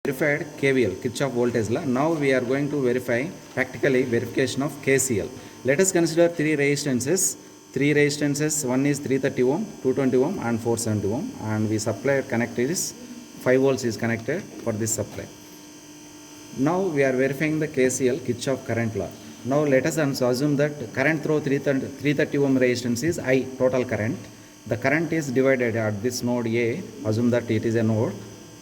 Verified KVL, Kirchhoff voltage law. Now we are going to verify practically verification of KCL. Let us consider three resistances. One is 330 ohm, 220 ohm and 470 ohm, and we supply connected is 5 volts is connected for this supply. Now we are verifying the KCL, Kirchhoff current law. Now let us assume that current through 330 ohm resistance is I, total current. The current is divided at this node A. Assume that it is a node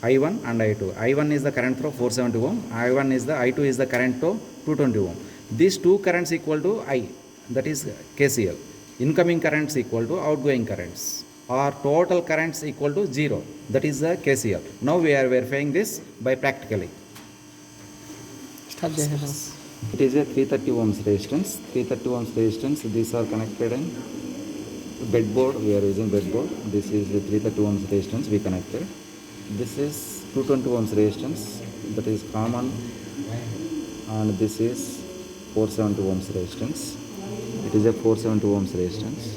I1 and I2. I1 is the current through 470 ohm. I2 is the current through 220 ohm. These two currents equal to I, that is KCL. Incoming currents equal to outgoing currents, or total currents equal to 0, that is the KCL. Now we are verifying this by practically. It is a 330 ohms resistance. 330 ohms resistance. These are connected in breadboard. We are using breadboard. This is the 330 ohms resistance we connected. This is 220 ohms resistance, that is common, and this is 470 ohms resistance. It is a 470 ohms resistance.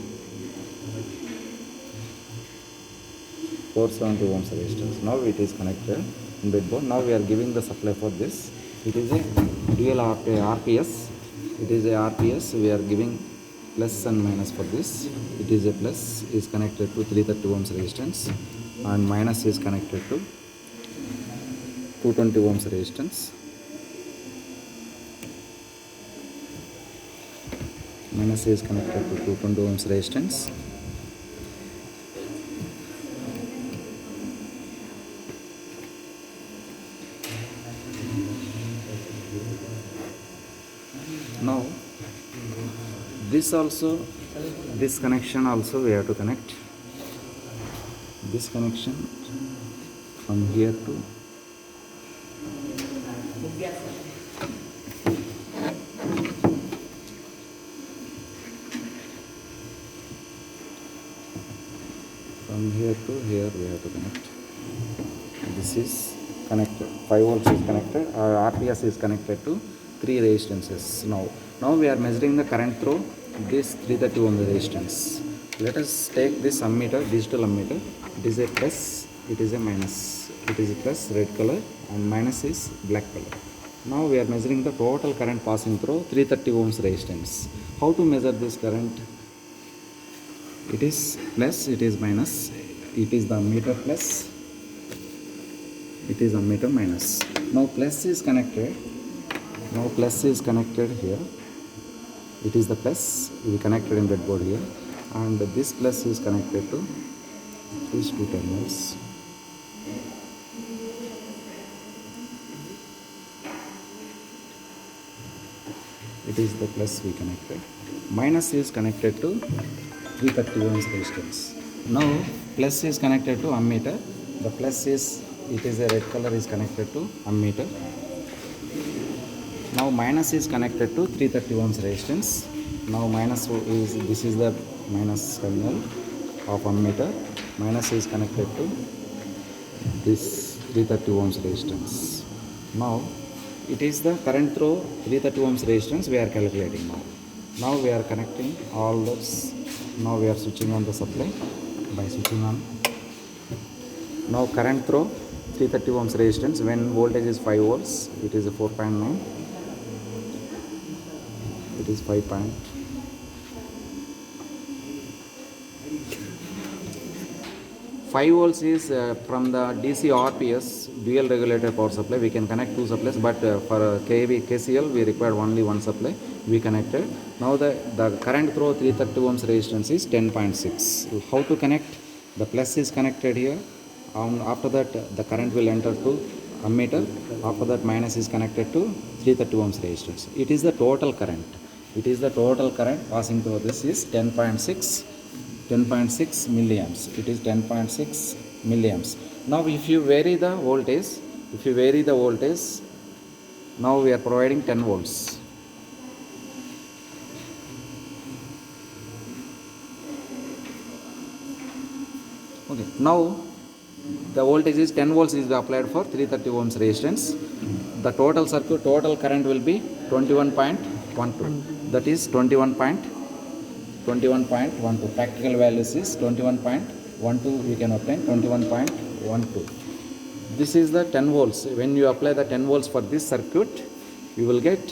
470 ohms resistance. Now it is connected in breadboard. Now we are giving the supply for this. It is a dual RPS. It is a RPS. We are giving plus and minus for this. It is a plus is connected to 330 ohms resistance, and minus is connected to 220 ohms resistance. Minus is connected to 220 ohms resistance. Now this connection also we have to connect. This connection from here to here we have to connect. This is connected. 5 volts is connected. Our RPS is connected to 3 resistances. Now we are measuring the current through this 330 ohm resistance. Let us take this ammeter, digital ammeter. It is a plus, it is a minus. It is a plus, red color, and minus is black color. Now we are measuring the total current passing through 330 ohms resistance. How to measure this current? It is plus, it is minus. It is the ammeter plus, it is ammeter minus. Now plus is connected. Now plus is connected here. It is the plus we connected in breadboard here, and this plus is connected to these two terminals. It is the plus we connected. Minus is connected to 330 ohms resistance. Now plus is connected to ammeter. The plus is, it is a red color, is connected to ammeter. Now minus is connected to 330 ohms resistance. Now minus is, this is the minus terminal of ammeter. Minus is connected to this 330 ohms resistance. Now it is the current through 330 ohms resistance we are calculating now. Now we are connecting all those. Now we are switching on the supply by switching on. Now current through 330 ohms resistance, when voltage is 5 volts, it is a 4.9. It is 5. 5 volts is from the DC RPS, dual regulated power supply. We can connect 2 supplies, but for KCL we require only 1 supply. We connected. Now the current through 330 ohms resistance is 10.6. How to connect? The plus is connected here. After that the current will enter to ammeter. After that minus is connected to 330 ohms resistance. It is the total current. It is the total current passing through this is 10.6 milliamps. It is 10.6 milliamps. Now if you vary the voltage, now we are providing 10 volts. Okay, now the voltage is 10 volts is applied for 330 ohms resistance. The total circuit, total current will be 21.12. That is 21.12. Practical values is 21.12. We can obtain 21.12. this is the 10 volts. When you apply the 10 volts for this circuit, you will get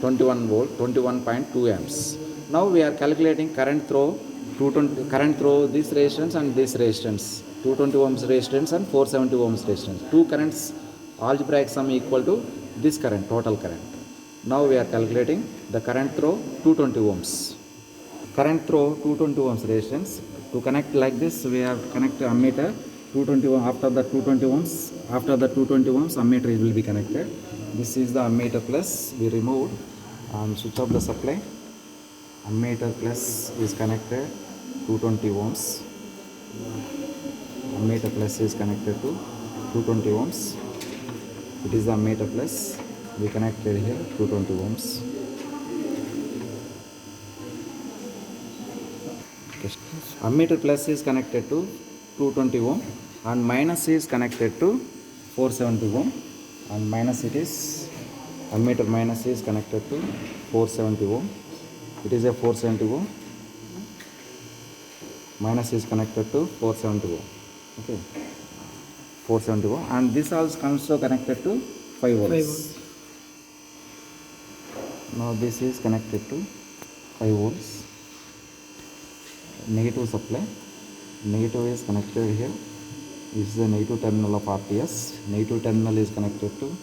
21 volt, 21.2 amps. Now we are calculating current through 220, current through this resistance and this resistance, 220 ohms resistance and 470 ohms resistance. Two currents algebraic sum equal to this current, total current. Now we are calculating the current through 220 ohms. Current through 220 ohms resistance. To connect like this, we have connected ammeter 220 ohm. After the 220 ohms, ammeter will be connected. This is the ammeter plus. We removed and switch off the supply. Ammeter plus is connected 220 ohms. Ammeter plus is connected to 220 ohms. It is the ammeter plus. We connected here 220 ohms. Ammeter plus is connected to 220 ohm and minus is connected to 470 ohm, and minus it is, ammeter minus is connected to 470 ohm. It is a 470 ohm. Minus is connected to 470 ohm. Okay, 470 ohm, and this also also connected to 5 volts. Now this is connected to 5 volts. Negative supply. Negative is connected here. This is the negative terminal of RTS. Negative terminal is connected to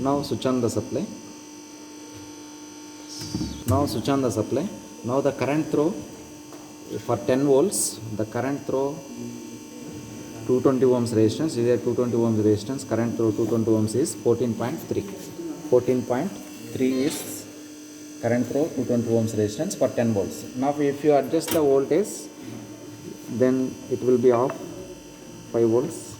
now switch on the supply. Now switch on the supply. Now the current through for 10 volts, the current through 220 ohms resistance, is a 220 ohms resistance, current through 220 ohms is 14.3. 14.3 is current through 220 ohms resistance for 10 volts. Now if you adjust the voltage, then it will be off 5 volts.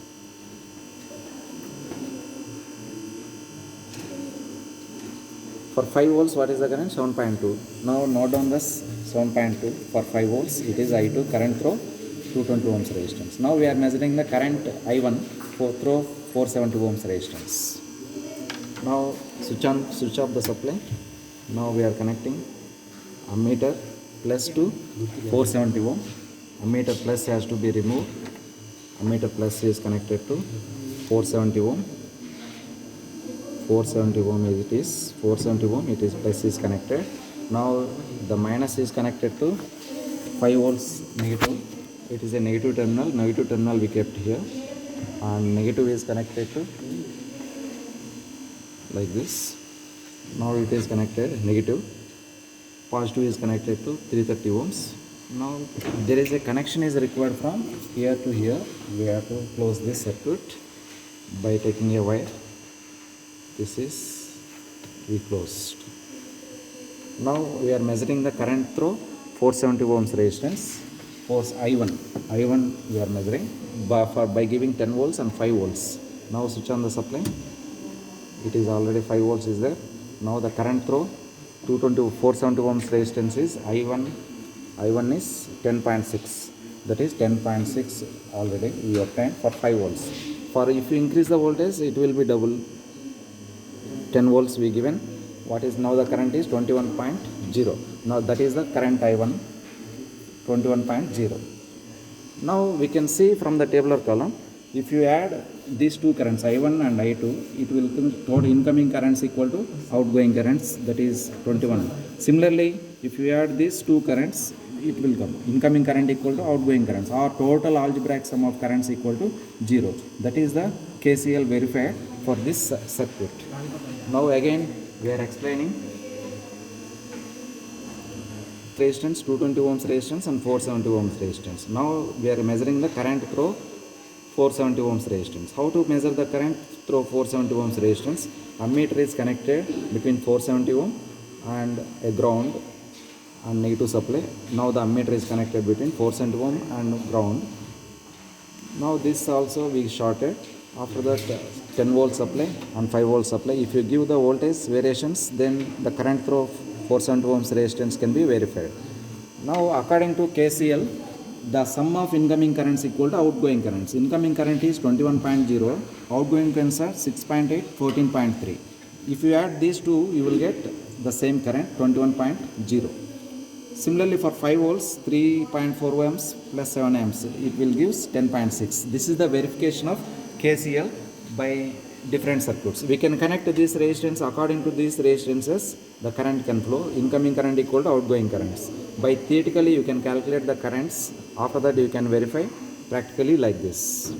For 5 volts, what is the current? 7.2. Now note down this 7.2 for 5 volts. It is I2, current through 220 ohms resistance. Now we are measuring the current I1 through 470 ohms resistance. Now switch off the supply. Now we are connecting ammeter plus to 470 ohm. Ammeter plus has to be removed. Ammeter plus is connected to 470 ohm. 470 ohm is it is 470 ohm. It is plus is connected. Now the minus is connected to 5 volts negative. It is a negative terminal. Negative terminal we kept here, and negative is connected to like this. Now it is connected negative. Positive is connected to 330 ohms. Now there is a connection is required from here to here. We have to close this circuit by taking a wire. This is we closed. Now we are measuring the current through 470 ohms resistance. Force I1 we are measuring by giving 10 volts and 5 volts. Now switch on the supply. It is already 5 volts is there. Now the current through 470 ohms resistance is I1 is 10.6. That is 10.6 already we obtained for 5 volts. For if you increase the voltage, it will be double. 10 volts we given. What is now the current is 21.0. Now that is the current I1, 21.0. Now we can see from the tabular column, if you add these two currents I1 and I2, it will come total incoming currents equal to outgoing currents, that is 21. Similarly, if you add these two currents, it will come incoming current equal to outgoing currents, or total algebraic sum of currents equal to 0. That is the KCL verified for this circuit. Now again we are explaining resistance, 220 ohms resistance and 470 ohms resistance. Now we are measuring the current through 470 ohms resistance. How to measure the current through 470 ohms resistance? Ammeter is connected between 470 ohm and a ground and negative supply. Now the ammeter is connected between 470 ohm and ground. Now this also we shorted. After that 10 volt supply and 5 volt supply. If you give the voltage variations, then the current through 470 ohms resistance can be verified. Now according to KCL, the sum of incoming currents equal to outgoing currents. Incoming current is 21.0, outgoing currents are 6.8, 14.3. If you add these two, you will get the same current 21.0. Similarly for 5 volts 3.4 ohms plus 7 amps it will give 10.6. This is the verification of KCL by different circuits. We can connect this resistance according to these resistances. The current can flow. Incoming current equal to outgoing currents. By theoretically you can calculate the currents. After that you can verify practically like this.